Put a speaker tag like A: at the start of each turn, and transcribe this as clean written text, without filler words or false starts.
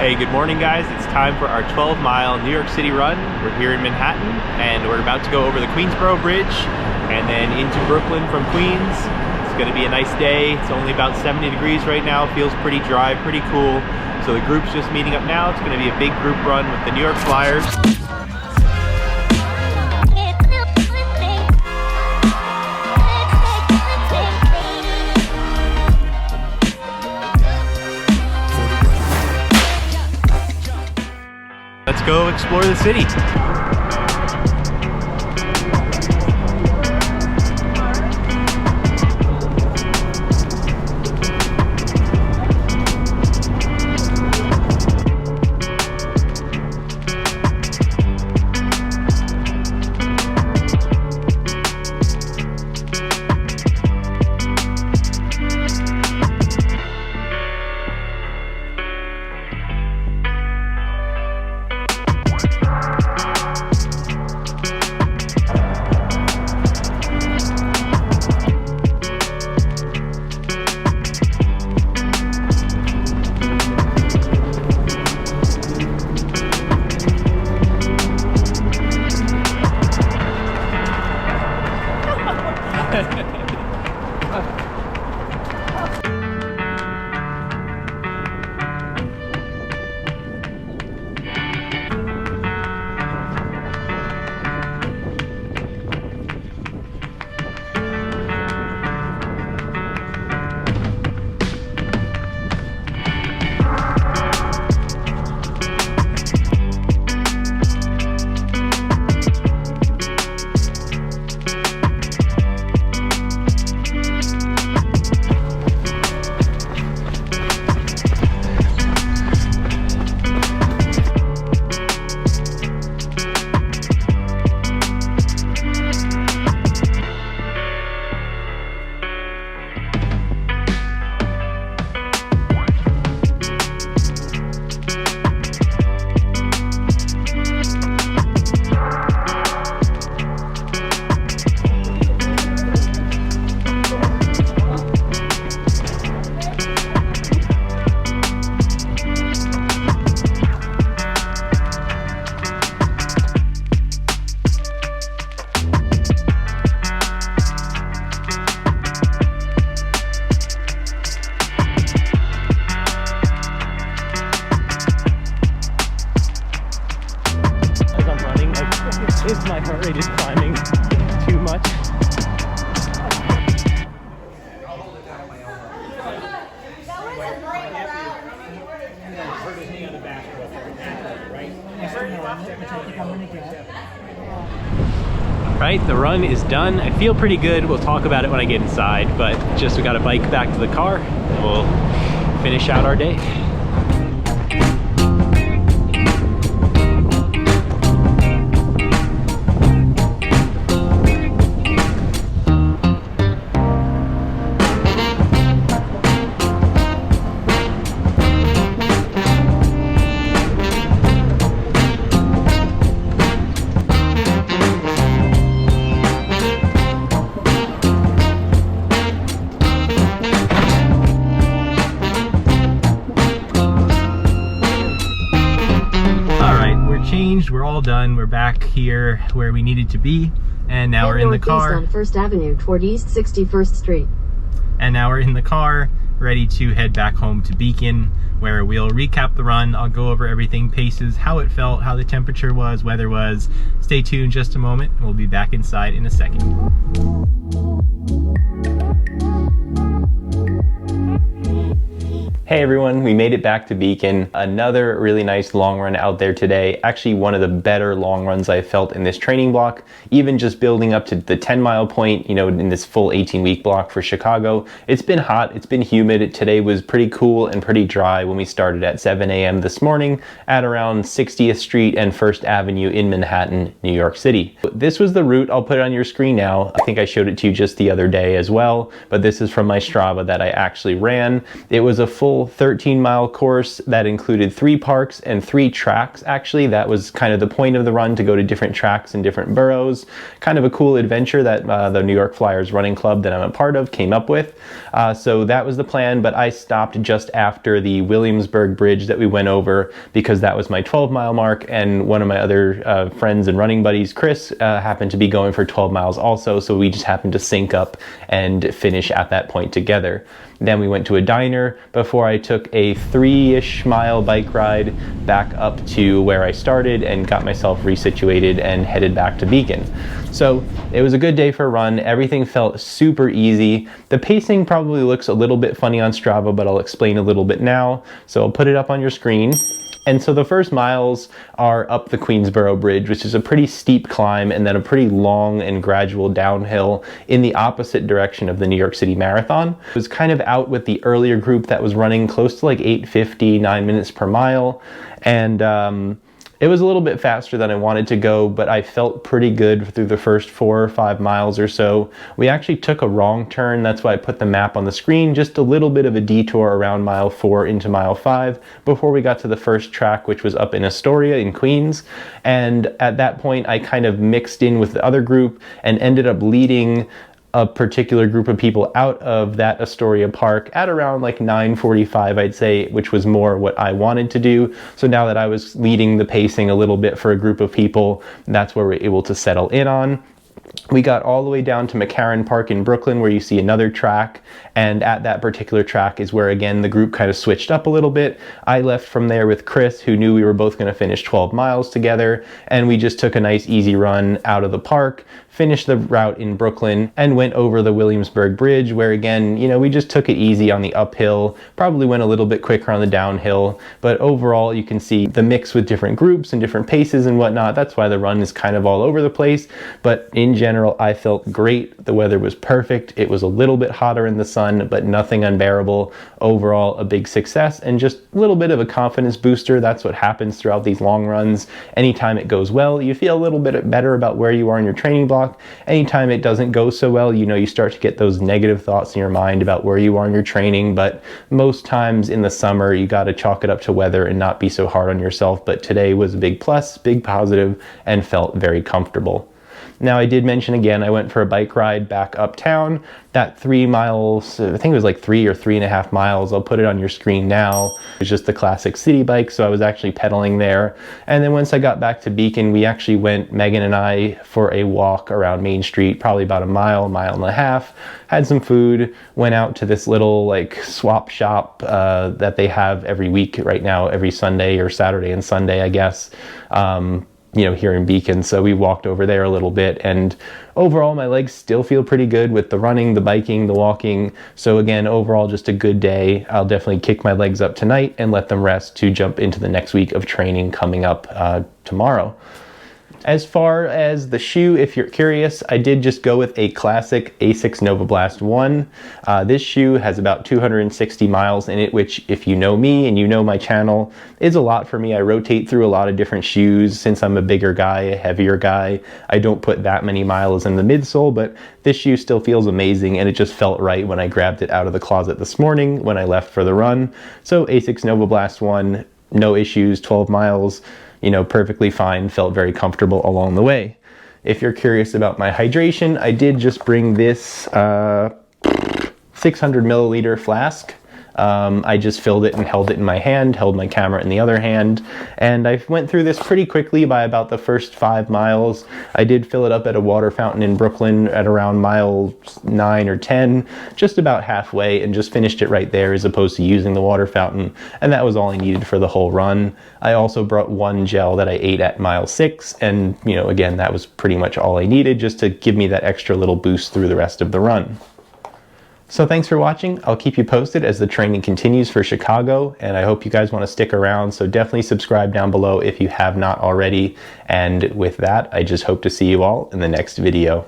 A: Hey, good morning guys. It's time for our 12-mile New York City run. We're here in Manhattan and we're about to go over the Queensboro Bridge and then into Brooklyn from Queens. It's gonna be a nice day. It's only about 70 degrees right now. Feels pretty dry, pretty cool. So the group's just meeting up now. It's gonna be a big group run with the New York Flyers. Let's go explore the city. My heart rate is climbing too much. Right, the run is done. I feel pretty good. We'll talk about it when I get inside, but just we got a bike back to the car and we'll finish out our day. We're all done. We're back here where we needed to be, and now we're in the car.
B: On First Avenue toward East 61st Street.
A: And now we're in the car, ready to head back home to Beacon, where we'll recap the run. I'll go over everything, paces, how it felt, how the temperature was, weather was. Stay tuned just a moment. We'll be back inside in a second. Hey everyone, we made it back to Beacon. Another really nice long run out there today. Actually one of the better long runs I've felt in this training block. Even just building up to the 10-mile point, you know, in this full 18-week block for Chicago. It's been hot, it's been humid. Today was pretty cool and pretty dry when we started at 7 a.m. this morning at around 60th Street and 1st Avenue in Manhattan, New York City. This was the route. I'll put it on your screen now. I think I showed it to you just the other day as well, but this is from my Strava that I actually ran. It was a full full 13-mile course that included 3 parks and 3 tracks. Actually, that was kind of the point of the run, to go to different tracks in different boroughs. Kind of a cool adventure that the New York Flyers running club that I'm a part of came up with. So that was the plan, but I stopped just after the Williamsburg Bridge that we went over, because that was my 12-mile mark, and one of my other friends and running buddies, Chris, happened to be going for 12 miles also, so we just happened to sync up and finish at that point together. Then we went to a diner before I took a 3-ish mile bike ride back up to where I started and got myself resituated and headed back to Beacon. So it was a good day for a run. Everything felt super easy. The pacing probably looks a little bit funny on Strava, but I'll explain a little bit now. So I'll put it up on your screen. And so the first miles are up the Queensboro Bridge, which is a pretty steep climb, and then a pretty long and gradual downhill in the opposite direction of the New York City Marathon. It was kind of out with the earlier group that was running close to like 8:50, 9 minutes per mile. And it was a little bit faster than I wanted to go, but I felt pretty good through the first 4 or 5 miles or so. We actually took a wrong turn. That's why I put the map on the screen. Just a little bit of a detour around mile 4 into mile 5 before we got to the first track, which was up in Astoria in Queens. And at that point, I kind of mixed in with the other group and ended up leading a particular group of people out of that Astoria Park at around like 9:45, I'd say, which was more what I wanted to do. So now that I was leading the pacing a little bit for a group of people, that's where we're able to settle in on. We got all the way down to McCarran Park in Brooklyn, where you see another track, and at that particular track is where, again, the group kind of switched up a little bit. I left from there with Chris, who knew we were both going to finish 12 miles together, and we just took a nice easy run out of the park, finished the route in Brooklyn, and went over the Williamsburg Bridge, where, again, you know, we just took it easy on the uphill, probably went a little bit quicker on the downhill, but overall you can see the mix with different groups and different paces and whatnot. That's why the run is kind of all over the place, but in general, I felt great. The weather was perfect. It was a little bit hotter in the sun, but nothing unbearable. Overall, a big success and just a little bit of a confidence booster. That's what happens throughout these long runs. Anytime it goes well, you feel a little bit better about where you are in your training block. Anytime it doesn't go so well, you know, you start to get those negative thoughts in your mind about where you are in your training. But most times in the summer, you got to chalk it up to weather and not be so hard on yourself. But today was a big plus, big positive, and felt very comfortable. Now, I did mention again, I went for a bike ride back uptown. That 3 miles, I think it was like 3 or 3.5 miles. I'll put it on your screen now. It's just the classic city bike, so I was actually pedaling there. And then once I got back to Beacon, we actually went, Megan and I, for a walk around Main Street, probably about a mile and a half. Had some food, went out to this little like swap shop that they have every week right now, every Sunday or Saturday and Sunday, I guess. You know, here in Beacon. So we walked over there a little bit, and overall my legs still feel pretty good with the running, the biking, the walking. So again, overall just a good day. I'll definitely kick my legs up tonight and let them rest to jump into the next week of training coming up tomorrow. As far as the shoe, if you're curious, I did just go with a classic Asics Nova Blast 1. This shoe has about 260 miles in it, which, if you know me and you know my channel, is a lot for me. I rotate through a lot of different shoes. Since I'm a bigger guy, a heavier guy, I don't put that many miles in the midsole, but this shoe still feels amazing, and it just felt right when I grabbed it out of the closet this morning when I left for the run. So Asics Nova Blast 1, no issues, 12 miles. You know, perfectly fine, felt very comfortable along the way. If you're curious about my hydration, I did just bring this 600 milliliter flask. I just filled it and held it in my hand, held my camera in the other hand, and I went through this pretty quickly by about the first 5 miles. I did fill it up at a water fountain in Brooklyn at around mile 9 or 10, just about halfway, and just finished it right there as opposed to using the water fountain, and that was all I needed for the whole run. I also brought one gel that I ate at mile 6, and you know, again, that was pretty much all I needed just to give me that extra little boost through the rest of the run. So thanks for watching. I'll keep you posted as the training continues for Chicago, and I hope you guys want to stick around, so definitely subscribe down below if you have not already. And with that, I just hope to see you all in the next video.